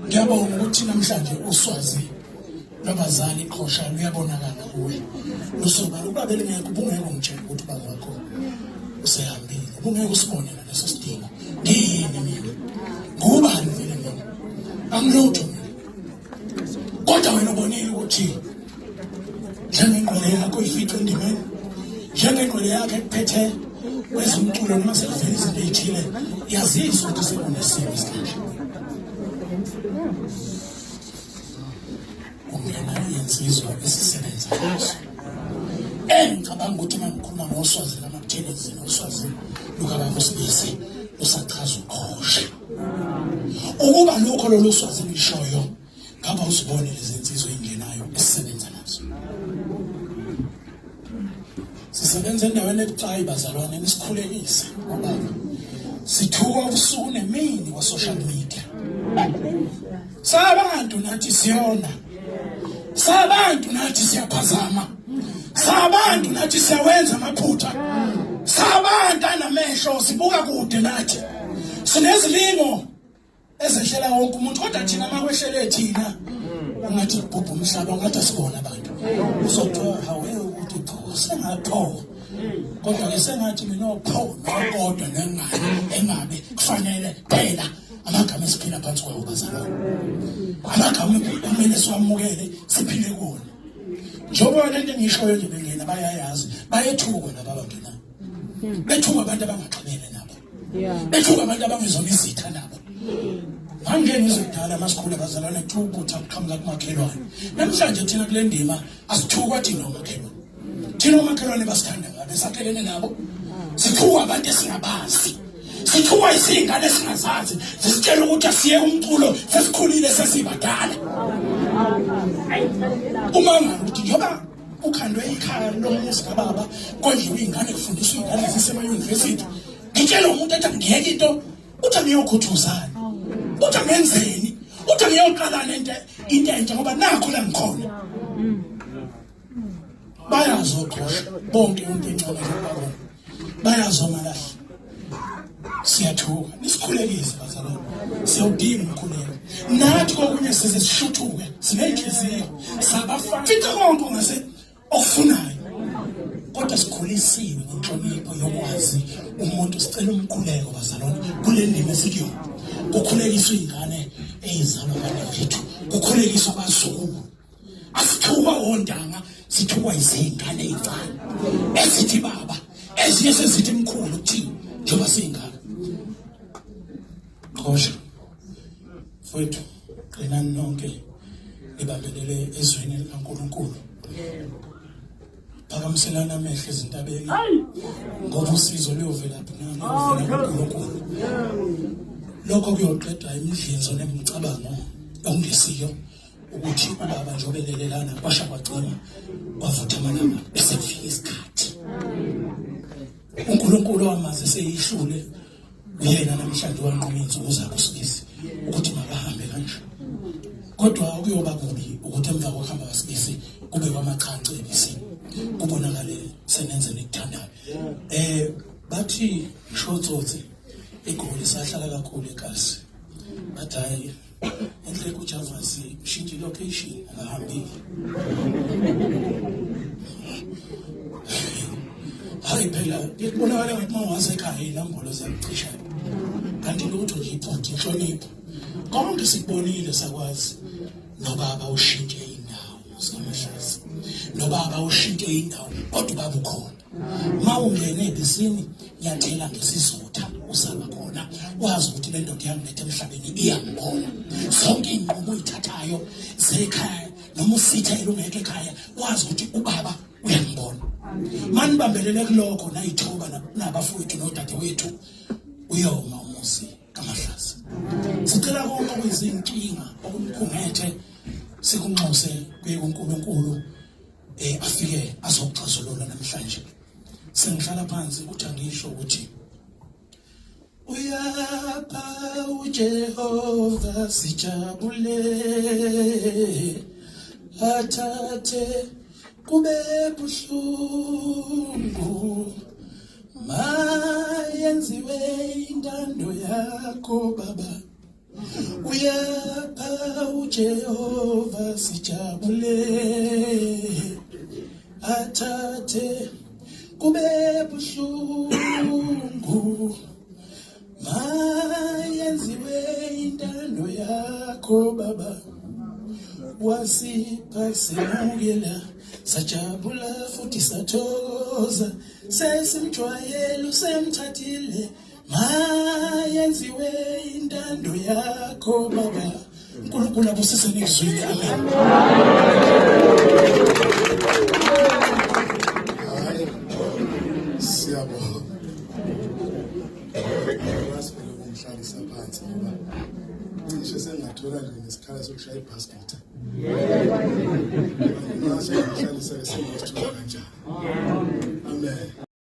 Ngiyabonga ukuthi namhlanje uswazi lwabazali iqhosha luyabonakala kuwe. Lusuka ubabele ngeke ubungeke ngitshela ukuthi baba wakho usehambile. Ubungeke usibonela leso sidingo. Ngiyini mina? Ngubani vele mina? Angilutho mina. Kodwa wena ubonile ukuthi njengengqondo yakho ifiqe endimeni, njengengqondo yakho ekuphethe kwezomculo noma sekuvela izinto ey'thile, yazizwa ukuthi sekunesimo isikanje. Kungena insizwa esisebenza ngaso. Ngicabanga ukuthi uma ngikhuluma ngoswazi lamabutelezi noswazi lukababa uSibisi lusachaza uqhosha. Ukuba lokho lolu swazi lishoyo, ngaba usibone lezi insizwa ey'ngenayo esisebenza nazo. Sisebenza endaweni ebucayi bazalwane nisikhulekise ngobaba. Sithuka ubusuku nemini wa-social media. Sabantu nathi siyona. Sabantu nathi siyaphazama. Sabantu nathi siyawenza amaphutha. Sabantu anamehlo sibuka kude nathi. Sinezilingo ezehlela wonke umuntu kodwa thina makwehlele thina ungathi ubhubha umhlaba ungathi asibona abantu. Uzothiwa hawe ukuthi pho sengapho. Kodwa ke sengathi mina opho nokodwa nengane engabe kufanele phela amagama esiphila phansi kwawo bazalwane. Amagama kumele siwamukele siphile kuwona. Njengoba lento engishoyo nje bengena bayayazi bayethuka laba abangenayo. Bethuka abantu abangaxabene nabo. Bethuka abantu abangezona izitha nabo. Manje ngizodala masikhule bazalwane ethuka ukuthi aqhamuka kumakhelwane. Namhlanje thina kule ndima asithukwa thina omakhelwane. Thina omakhelwane basithanda ngabe sakhelene nabo. Sithuka abantu esingabazi. Sithuka izingane esingazazi. Sisitshela ukuthi asiye umculo sesikhulile sesibadala. Uma ngathi njoba ukhandwe ikhaya lomuzi kababa kodwa ingane kufundiswa ingane zisema-university. Ngitshela umuntu ethi angiyeke into uthi angiyokhuthuzana. Uthi angenzeni? Uthi angiyoqalana into entsha ngoba nakho la ngikhona. Bayazoqhosha bonke into encane babona. Bayazomalahle. Siyathuka nisikhulekise bazalwane. Siyawudinga umkhuleko. Nathi kokunye size sishuthuke sinenhliziyo sabafana fica konke ngase okufunayo. Kodwa sikhulisiwe ngenhlonipho yokwazi umuntu sicela umkhuleko bazalwane kule ndima esikuyona. Kukhulekiswa ingane eyizalwa banethu. Kukhulekiswa abazukulu. Asithukwa ondanga sithukwa izingane ey'ncane ezithi baba ezinye sezithi mkhulu kuthini njengoba siyingane. Qhosha mfowethu qinani nonke libambelele ezweni likaNkulunkulu. Phakamiselana amehlo ezintabeni ngoba usizo luyovelaphi nalo kuNkulunkulu. Lokho kuyoqeda imidlinzo nemicabango ongesiyo ukuthi ubaba nje obelelelana kwasha kwagcina kwavutha amalanga esekufika isikhathi. uNkulunkulu wamazi seyihlule uyena namhlanje wanquma insuku zakho uSibisi ukuthi mabahambe kanje. Kodwa kuyoba kubi ukuthi emva kokuhamba kaSibisi kube kwamaqhanqe ebisini kubonakale senenze nekuthandayo. Bathi shotsotsi igoli sahlala kakhulu eKasi. Bathi hayi enhle uJavasi ushintshe location angahambile. Hayi phela ngibonakala ngathi mawasekhaya inambolo ziyacisha. Kanti lutho nje iphutha inhlonipho. Konke sikubonile sakwazi nobaba ushintshe indawo samahlazi. Nobaba ushintshe indawo kodwa ubaba ukhona. Mawungene ebisini ngiyathela ngesizotha usaba khona. Wazi ukuthi le ndoda yangilethe emhlabeni iyangibona. Zonke inqumo oyithathayo zekhaya noma usithela ungeke ekhaya wazi ukuthi ubaba uyangibona. Manibambelele kulokho nayithuba nabafowethu nodadewethu uyoma umuzi kaMahlazi. Sicela konke okuyizinkinga okumkhungethe sikunxuse kuye kuNkulunkulu afike azokuxazulula namhlanje. Sengihlala phansi ukuthi angisho ukuthi uyapha uJehova sijabule athathe kube buhlungu mayenziwe intando yakho baba uyapha uJehova sijabule athathe kube buhlungu mayenziwe intando yakho baba wasipha semukela sajabula futhi sathokoza sesimjwayele usemthathile mayenziwe intando yakho baba uNkulunkulu abusise nekuzwini amen. Siyabonga. Wasifika kumhlalisa phansi ngoba cishe sengathola nje nesikhala sokushaya ibhasiketi. Mase ngihlalisa esingesithola kanjani.